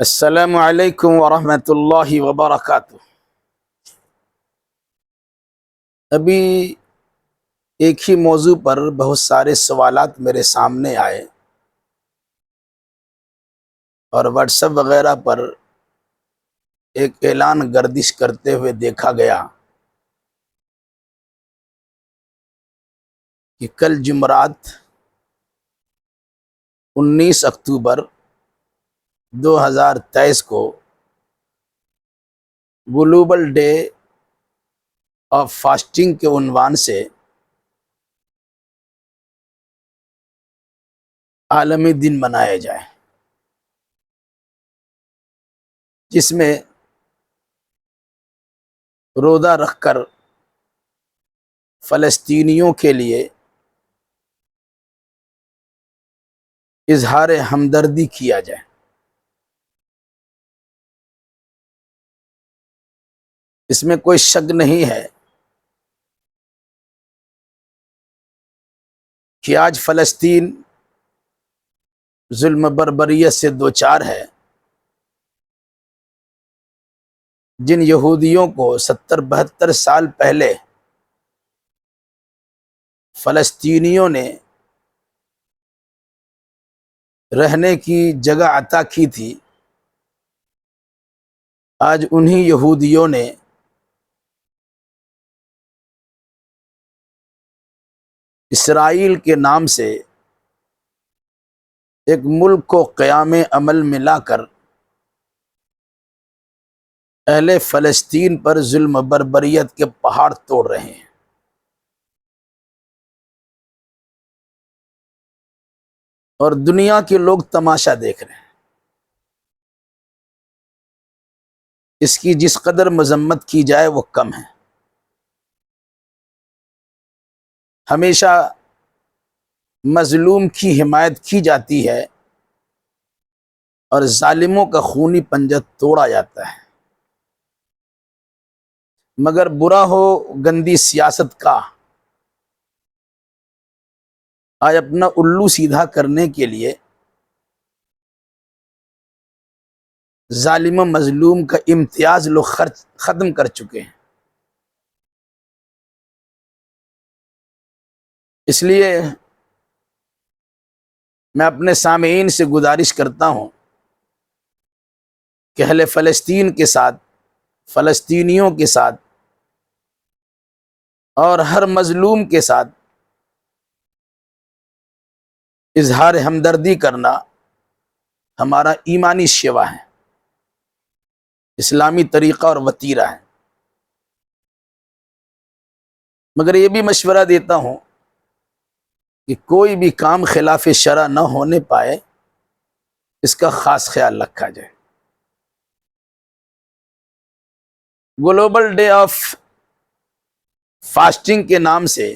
السلام علیکم ورحمۃ اللہ وبرکاتہ۔ ابھی ایک ہی موضوع پر بہت سارے سوالات میرے سامنے آئے اور واٹس ایپ وغیرہ پر ایک اعلان گردش کرتے ہوئے دیکھا گیا کہ کل جمعرات 19 اکتوبر 2023 کو گلوبل ڈے آف فاسٹنگ کے عنوان سے عالمی دن منایا جائے، جس میں روزہ رکھ کر فلسطینیوں کے لیے اظہار ہمدردی کیا جائے۔ اس میں کوئی شک نہیں ہے کہ آج فلسطین ظلم بربریت سے دوچار ہے۔ جن یہودیوں کو 70-72 سال پہلے فلسطینیوں نے رہنے کی جگہ عطا کی تھی، آج انہی یہودیوں نے اسرائیل کے نام سے ایک ملک کو قیام عمل میں لا کر اہل فلسطین پر ظلم بربریت کے پہاڑ توڑ رہے ہیں۔ اور دنیا کے لوگ تماشا دیکھ رہے ہیں۔ اس کی جس قدر مذمت کی جائے وہ کم ہے۔ ہمیشہ مظلوم کی حمایت کی جاتی ہے اور ظالموں کا خونی پنجہ توڑا جاتا ہے، مگر برا ہو گندی سیاست کا، آج اپنا الو سیدھا کرنے کے لیے ظالم و مظلوم کا امتیاز لوگ ختم کر چکے ہیں۔ اس لیے میں اپنے سامعین سے گزارش کرتا ہوں کہ اہل فلسطین کے ساتھ، فلسطینیوں کے ساتھ اور ہر مظلوم کے ساتھ اظہار ہمدردی کرنا ہمارا ایمانی شیوا ہے، اسلامی طریقہ اور وتیرہ ہے۔ مگر یہ بھی مشورہ دیتا ہوں کہ کوئی بھی کام خلاف شرع نہ ہونے پائے، اس کا خاص خیال رکھا جائے۔ گلوبل ڈے آف فاسٹنگ کے نام سے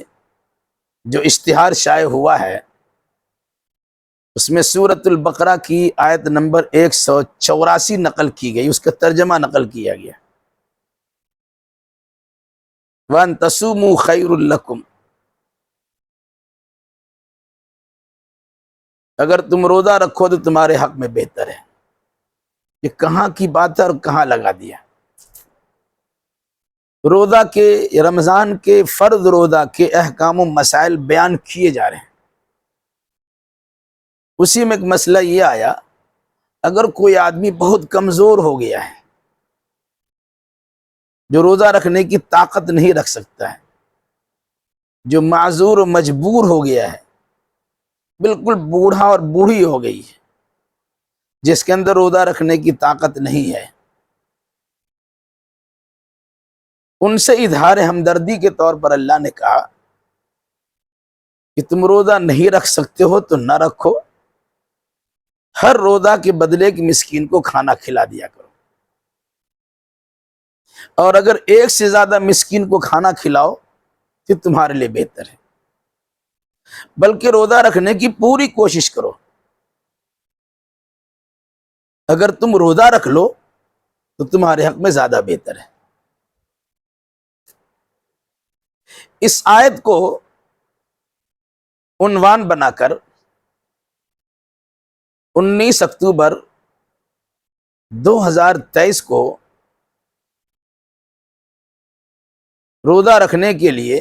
جو اشتہار شائع ہوا ہے، اس میں سورۃ البقرہ کی آیت نمبر 184 نقل کی گئی، اس کا ترجمہ نقل کیا گیا، وَأَن تَصُومُوا خَيْرٌ لَكُمْ۔ اگر تم روزہ رکھو تو تمہارے حق میں بہتر ہے۔ یہ کہاں کی بات ہے اور کہاں لگا دیا؟ روزہ کے، رمضان کے فرض روزہ کے احکام و مسائل بیان کیے جا رہے ہیں۔ اسی میں ایک مسئلہ یہ آیا، اگر کوئی آدمی بہت کمزور ہو گیا ہے، جو روزہ رکھنے کی طاقت نہیں رکھ سکتا ہے، جو معذور و مجبور ہو گیا ہے، بالکل بوڑھا اور بوڑھی ہو گئی ہے، جس کے اندر روزہ رکھنے کی طاقت نہیں ہے، ان سے اظہار ہمدردی کے طور پر اللہ نے کہا کہ تم روزہ نہیں رکھ سکتے ہو تو نہ رکھو، ہر روزہ کے بدلے کی مسکین کو کھانا کھلا دیا کرو، اور اگر ایک سے زیادہ مسکین کو کھانا کھلاؤ تو تمہارے لیے بہتر ہے، بلکہ روزہ رکھنے کی پوری کوشش کرو۔ اگر تم روزہ رکھ لو تو تمہارے حق میں زیادہ بہتر ہے۔ اس آیت کو عنوان بنا کر 19 اکتوبر 2023 کو روزہ رکھنے کے لیے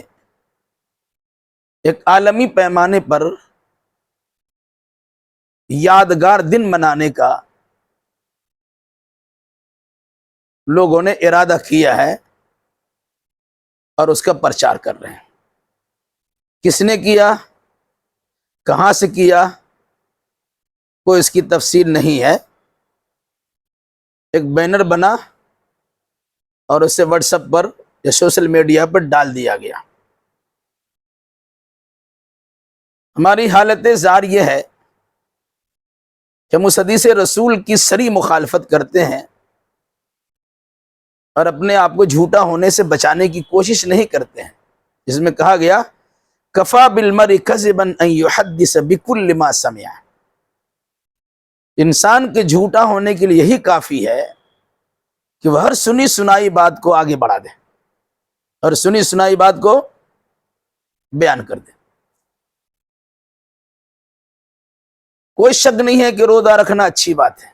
ایک عالمی پیمانے پر یادگار دن منانے کا لوگوں نے ارادہ کیا ہے اور اس کا پرچار کر رہے ہیں۔ کس نے کیا، کہاں سے کیا، کوئی اس کی تفصیل نہیں ہے۔ ایک بینر بنا اور اسے واٹس ایپ پر یا سوشل میڈیا پر ڈال دیا گیا۔ ہماری حالت زار یہ ہے کہ ہم اس حدیث رسول کی صریح مخالفت کرتے ہیں اور اپنے آپ کو جھوٹا ہونے سے بچانے کی کوشش نہیں کرتے ہیں، جس میں کہا گیا کفا بالمرء کذبا ان یحدث بکل ما سمع۔ انسان کے جھوٹا ہونے کے لیے یہی کافی ہے کہ وہ ہر سنی سنائی بات کو آگے بڑھا دے اور سنی سنائی بات کو بیان کر دے۔ کوئی شک نہیں ہے کہ روزہ رکھنا اچھی بات ہے،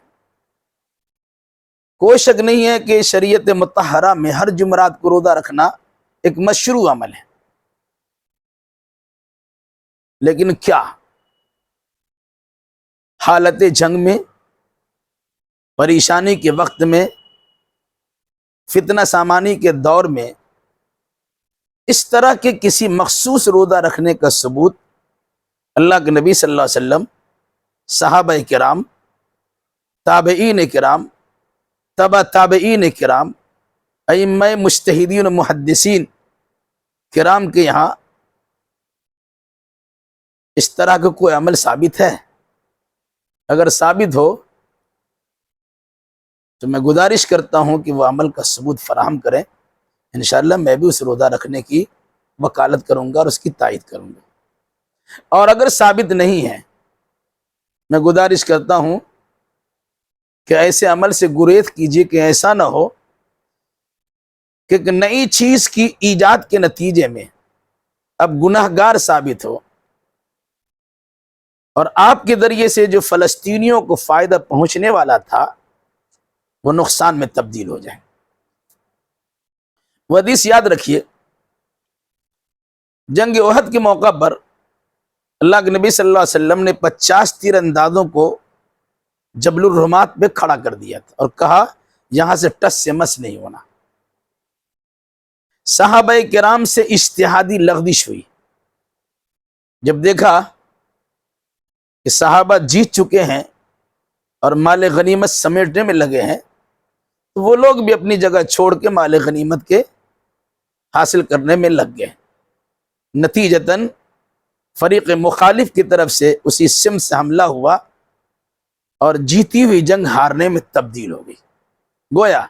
کوئی شک نہیں ہے کہ شریعت مطہرہ میں ہر جمعرات کو روزہ رکھنا ایک مشروع عمل ہے، لیکن کیا حالت جنگ میں، پریشانی کے وقت میں، فتنہ سامانی کے دور میں اس طرح کے کسی مخصوص روزہ رکھنے کا ثبوت اللہ کے نبی صلی اللہ علیہ وسلم، صحابہ کرام، تابعین کرام، تبع تابعین کرام، ائمہ مجتہدین و محدثین کرام کے یہاں اس طرح کا کوئی عمل ثابت ہے؟ اگر ثابت ہو تو میں گزارش کرتا ہوں کہ وہ عمل کا ثبوت فراہم کریں، انشاءاللہ میں بھی اس روزہ رکھنے کی وکالت کروں گا اور اس کی تائید کروں گا۔ اور اگر ثابت نہیں ہے، میں گزارش کرتا ہوں کہ ایسے عمل سے گریز کیجیے کہ ایسا نہ ہو کہ ایک نئی چیز کی ایجاد کے نتیجے میں اب گناہگار ثابت ہو اور آپ کے ذریعے سے جو فلسطینیوں کو فائدہ پہنچنے والا تھا وہ نقصان میں تبدیل ہو جائے۔ وہ حدیث یاد رکھیے، جنگ احد کے موقع پر اللہ کے نبی صلی اللہ علیہ وسلم نے 50 تیر اندازوں کو جبل الرمات پہ کھڑا کر دیا تھا اور کہا یہاں سے ٹس سے مس نہیں ہونا۔ صحابہ کرام سے اجتہادی لغزش ہوئی، جب دیکھا کہ صحابہ جیت چکے ہیں اور مال غنیمت سمیٹنے میں لگے ہیں، تو وہ لوگ بھی اپنی جگہ چھوڑ کے مال غنیمت کے حاصل کرنے میں لگ گئے۔ نتیجتاً فریق مخالف کی طرف سے اسی سمت سے حملہ ہوا اور جیتی ہوئی جنگ ہارنے میں تبدیل ہو گئی۔ گویا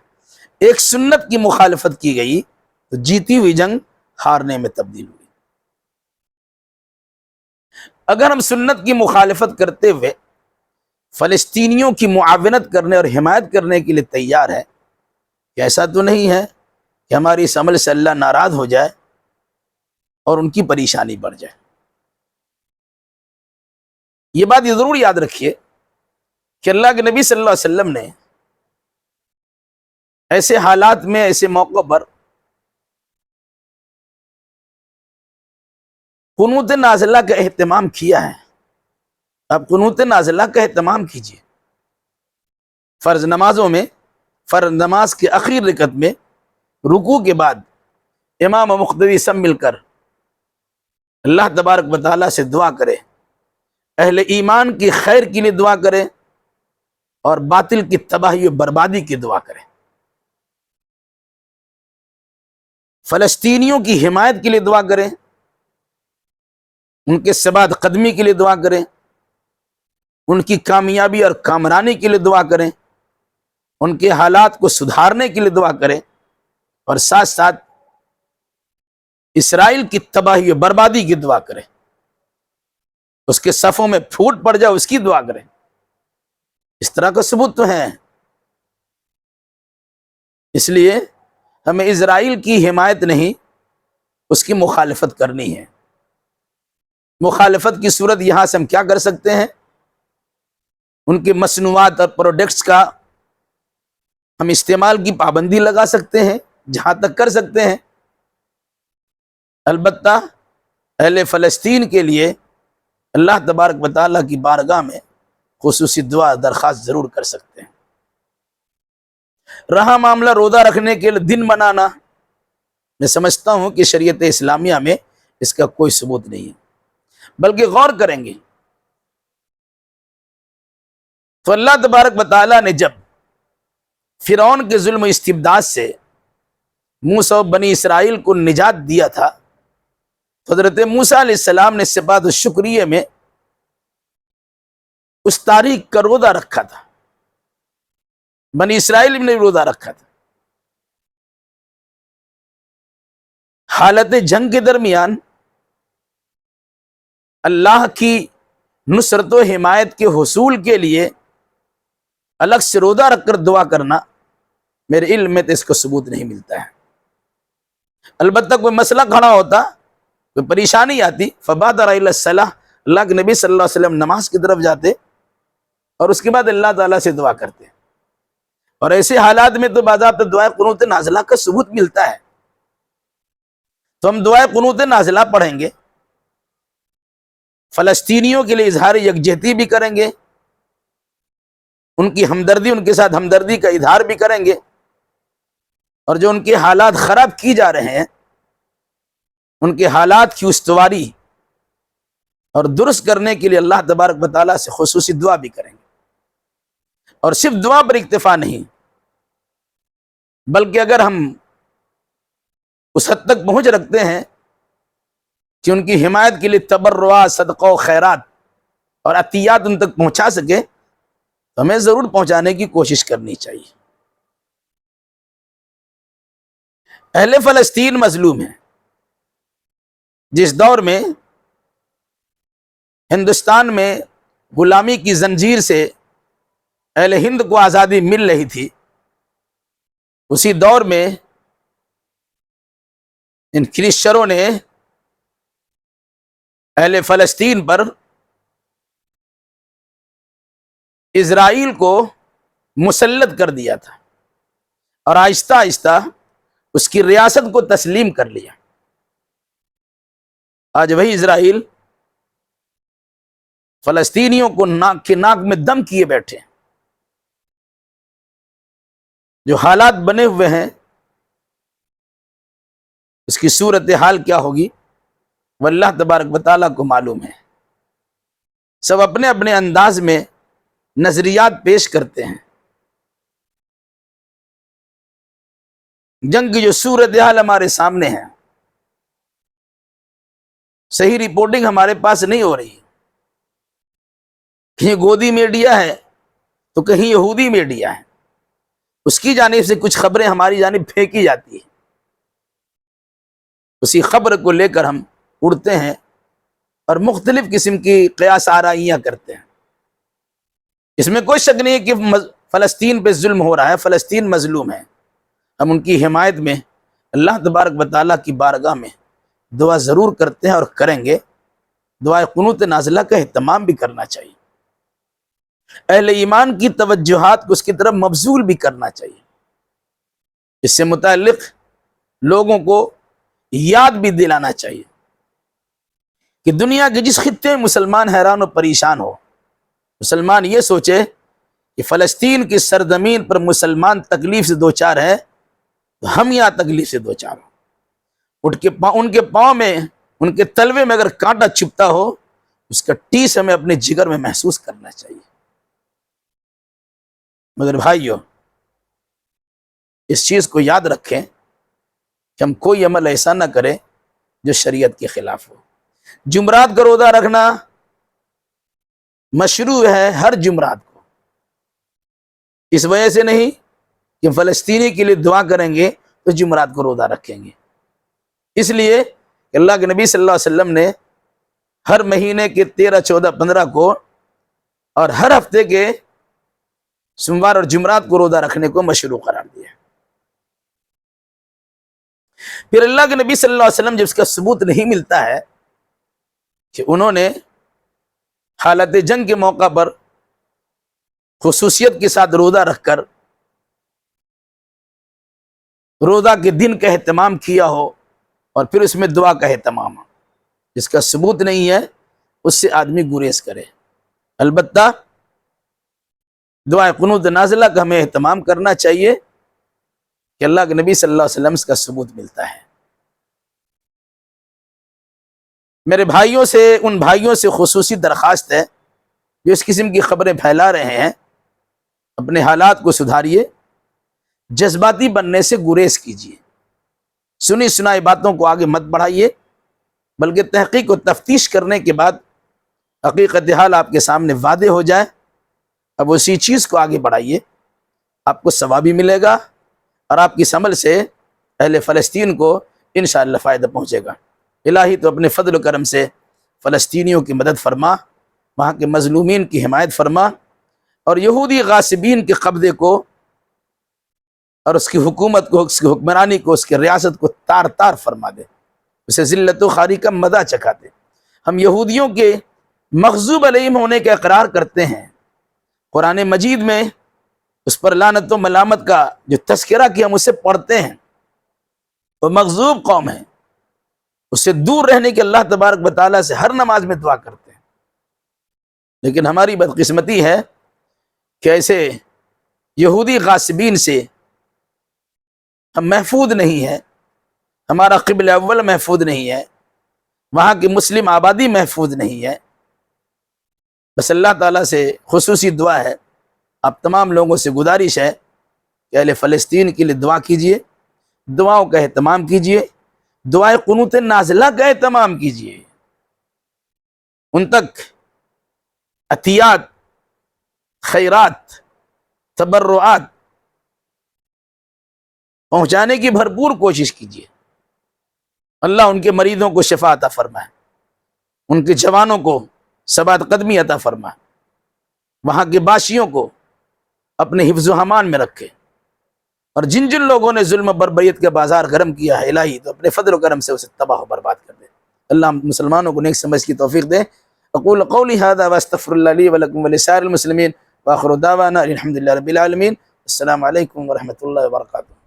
ایک سنت کی مخالفت کی گئی تو جیتی ہوئی جنگ ہارنے میں تبدیل ہوئی۔ اگر ہم سنت کی مخالفت کرتے ہوئے فلسطینیوں کی معاونت کرنے اور حمایت کرنے کے لیے تیار ہے، کہ ایسا تو نہیں ہے کہ ہماری اس عمل سے اللہ ناراض ہو جائے اور ان کی پریشانی بڑھ جائے۔ یہ بات یہ ضرور یاد رکھیے کہ اللہ کے نبی صلی اللہ علیہ وسلم نے ایسے حالات میں، ایسے موقع پر قنوت نازلہ کا اہتمام کیا ہے۔ اب قنوت نازلہ کا اہتمام کیجیے۔ فرض نمازوں میں، فرض نماز کے آخری رکعت میں رکوع کے بعد امام و مقتدی سب مل کر اللہ تبارک و تعالیٰ سے دعا کرے، اہل ایمان کی خیر کے لیے دعا کرے اور باطل کی تباہی و بربادی کی دعا کرے، فلسطینیوں کی حمایت کے لیے دعا کریں، ان کے ثبات قدمی کے لیے دعا کریں، ان کی کامیابی اور کامرانی کے لیے دعا کریں، ان کے حالات کو سدھارنے کے لیے دعا کریں، اور ساتھ ساتھ اسرائیل کی تباہی و بربادی کی دعا کریں، اس کے صفوں میں پھوٹ پڑ جائے اس کی دعا کریں۔ اس طرح کا ثبوت تو ہے۔ اس لیے ہمیں اسرائیل کی حمایت نہیں، اس کی مخالفت کرنی ہے۔ مخالفت کی صورت یہاں سے ہم کیا کر سکتے ہیں؟ ان کی مصنوعات اور پروڈکٹس کا ہم استعمال کی پابندی لگا سکتے ہیں جہاں تک کر سکتے ہیں. البتہ اہل فلسطین کے لیے اللہ تبارک و تعالیٰ کی بارگاہ میں خصوصی دعا درخواست ضرور کر سکتے ہیں. رہا معاملہ روزہ رکھنے کے لیے دن منانا، میں سمجھتا ہوں کہ شریعت اسلامیہ میں اس کا کوئی ثبوت نہیں ہے، بلکہ غور کریں گے تو اللہ تبارک و تعالیٰ نے جب فرعون کے ظلم و استبداد سے موسیٰ و بنی اسرائیل کو نجات دیا تھا، حضرت موسیٰ علیہ السلام نے صفات الشکریہ میں اس تاریخ کا روزہ رکھا تھا. بنی اسرائیل نے روزہ رکھا تھا. حالت جنگ کے درمیان اللہ کی نصرت و حمایت کے حصول کے لیے الگ سے روزہ رکھ کر دعا کرنا میرے علم میں تو اس کو ثبوت نہیں ملتا ہے. البتہ کوئی مسئلہ کھڑا ہوتا، کوئی پریشانی آتی، فبادر الی الصلاۃ، اللہ کے نبی صلی اللہ علیہ وسلم نماز کی طرف جاتے اور اس کے بعد اللہ تعالیٰ سے دعا کرتے. اور ایسے حالات میں تو باضابطہ دعائے قنوت نازلہ کا ثبوت ملتا ہے، تو ہم دعائے قنوت نازلہ پڑھیں گے، فلسطینیوں کے لیے اظہار یکجہتی بھی کریں گے، ان کی ہمدردی، ان کے ساتھ ہمدردی کا اظہار بھی کریں گے، اور جو ان کے حالات خراب کی جا رہے ہیں ان کے حالات کی استواری اور درست کرنے کے لیے اللہ تبارک و تعالیٰ سے خصوصی دعا بھی کریں گے. اور صرف دعا پر اکتفا نہیں، بلکہ اگر ہم اس حد تک پہنچ رکھتے ہیں کہ ان کی حمایت کے لیے تبرعات، صدقہ و خیرات اور عطیات ان تک پہنچا سکے تو ہمیں ضرور پہنچانے کی کوشش کرنی چاہیے. اہل فلسطین مظلوم ہیں. جس دور میں ہندوستان میں غلامی کی زنجیر سے اہل ہند کو آزادی مل رہی تھی، اسی دور میں ان کرسچنوں نے اہل فلسطین پر اسرائیل کو مسلط کر دیا تھا اور آہستہ آہستہ اس کی ریاست کو تسلیم کر لیا. آج وہی اسرائیل فلسطینیوں کو ناک کے ناک میں دم کیے بیٹھے ہیں. جو حالات بنے ہوئے ہیں اس کی صورتحال کیا ہوگی وہ اللہ تبارک و تعالیٰ کو معلوم ہے. سب اپنے اپنے انداز میں نظریات پیش کرتے ہیں. جنگ کی جو صورتحال ہمارے سامنے ہے، صحیح رپورٹنگ ہمارے پاس نہیں ہو رہی. کہیں گودی میڈیا ہے تو کہیں یہودی میڈیا ہے، اس کی جانب سے کچھ خبریں ہماری جانب پھینکی جاتی ہیں، اسی خبر کو لے کر ہم اڑتے ہیں اور مختلف قسم کی قیاس آرائیاں کرتے ہیں. اس میں کوئی شک نہیں ہے کہ فلسطین پہ ظلم ہو رہا ہے، فلسطین مظلوم ہے. ہم ان کی حمایت میں اللہ تبارک و تعالیٰ کی بارگاہ میں دعا ضرور کرتے ہیں اور کریں گے. دعائے قنوت نازلہ کا اہتمام بھی کرنا چاہیے، اہل ایمان کی توجہات کو اس کی طرف مبذول بھی کرنا چاہیے. اس سے متعلق لوگوں کو یاد بھی دلانا چاہیے کہ دنیا کے جس خطے میں مسلمان حیران و پریشان ہو، مسلمان یہ سوچے کہ فلسطین کی سرزمین پر مسلمان تکلیف سے دوچار ہے تو ہم یہاں تکلیف سے دوچار ہوں. ان کے پاؤں میں، ان کے تلوے میں اگر کانٹا چپتا ہو اس کا ٹیس ہمیں اپنے جگر میں محسوس کرنا چاہیے. مگر بھائیو، اس چیز کو یاد رکھیں کہ ہم کوئی عمل ایسا نہ کریں جو شریعت کے خلاف ہو. جمعرات کا روزہ رکھنا مشروع ہے ہر جمعرات کو، اس وجہ سے نہیں کہ فلسطینی کے لیے دعا کریں گے تو جمعرات کو روزہ رکھیں گے. اس لیے کہ اللہ کے نبی صلی اللہ علیہ وسلم نے ہر مہینے کے 13، 14، 15 کو اور ہر ہفتے کے سوموار اور جمعرات کو روزہ رکھنے کو مشروع قرار دیا. پھر اللہ کے نبی صلی اللہ علیہ وسلم جب اس کا ثبوت نہیں ملتا ہے کہ انہوں نے حالت جنگ کے موقع پر خصوصیت کے ساتھ روزہ رکھ کر روزہ کے دن کا اہتمام کیا ہو اور پھر اس میں دعا کا اہتمام ہو، جس کا ثبوت نہیں ہے اس سے آدمی گریز کرے۔ البتہ دعائے قنوت نازلہ کا ہمیں اہتمام کرنا چاہیے کہ اللہ کے نبی صلی اللہ علیہ وسلم کا ثبوت ملتا ہے۔ میرے بھائیوں سے، ان بھائیوں سے خصوصی درخواست ہے جو اس قسم کی خبریں پھیلا رہے ہیں، اپنے حالات کو سدھاریے، جذباتی بننے سے گریز کیجیے، سنی سنائی باتوں کو آگے مت بڑھائیے، بلکہ تحقیق و تفتیش کرنے کے بعد حقیقت حال آپ کے سامنے واضح ہو جائے، اب اسی چیز کو آگے بڑھائیے، آپ کو ثواب بھی ملے گا اور آپ کی عمل سے اہل فلسطین کو انشاءاللہ فائدہ پہنچے گا۔ الہی تو اپنے فضل و کرم سے فلسطینیوں کی مدد فرما، وہاں کے مظلومین کی حمایت فرما، اور یہودی غاصبین کے قبضے کو اور اس کی حکومت کو، اس کی حکمرانی کو، اس کی ریاست کو تار تار فرما دے، اسے ذلت و خواری کا مزہ چکھا دے۔ ہم یہودیوں کے مغضوب علیہم ہونے کا اقرار کرتے ہیں، قرآن مجید میں اس پر لعنت و ملامت کا جو تذکرہ کیا ہم اسے پڑھتے ہیں، وہ مغضوب قوم ہے، اس سے دور رہنے کے اللہ تبارک و تعالیٰ سے ہر نماز میں دعا کرتے ہیں، لیکن ہماری بدقسمتی ہے کہ ایسے یہودی غاصبین سے ہم محفوظ نہیں ہیں، ہمارا قبل اول محفوظ نہیں ہے، وہاں کی مسلم آبادی محفوظ نہیں ہے۔ بس اللہ تعالیٰ سے خصوصی دعا ہے، آپ تمام لوگوں سے گزارش ہے کہ اہل فلسطین کے لیے دعا کیجئے، دعاؤں کا اہتمام کیجئے، دعائے قنوت نازلہ کا اہتمام کیجئے، ان تک عطیات، خیرات، تبرعات پہنچانے کی بھرپور کوشش کیجیے۔ اللہ ان کے مریضوں کو شفا عطا فرمائے، ان کے جوانوں کو ثبات قدمی عطا فرمائے، وہاں کے باشیوں کو اپنے حفظ و امان میں رکھے، اور جن جن لوگوں نے ظلم و بربریت کا بازار گرم کیا ہے الہی تو اپنے فضل و کرم سے اسے تباہ و برباد کر دے۔ اللہ مسلمانوں کو نیک سمجھ کی توفیق دے۔ اقول قولی ھذا واستغفر اللہ لی ولکم ولسائر المسلمین، وآخر دعوانا الحمد للہ رب العالمین۔ السلام علیکم ورحمۃ اللہ وبرکاتہ۔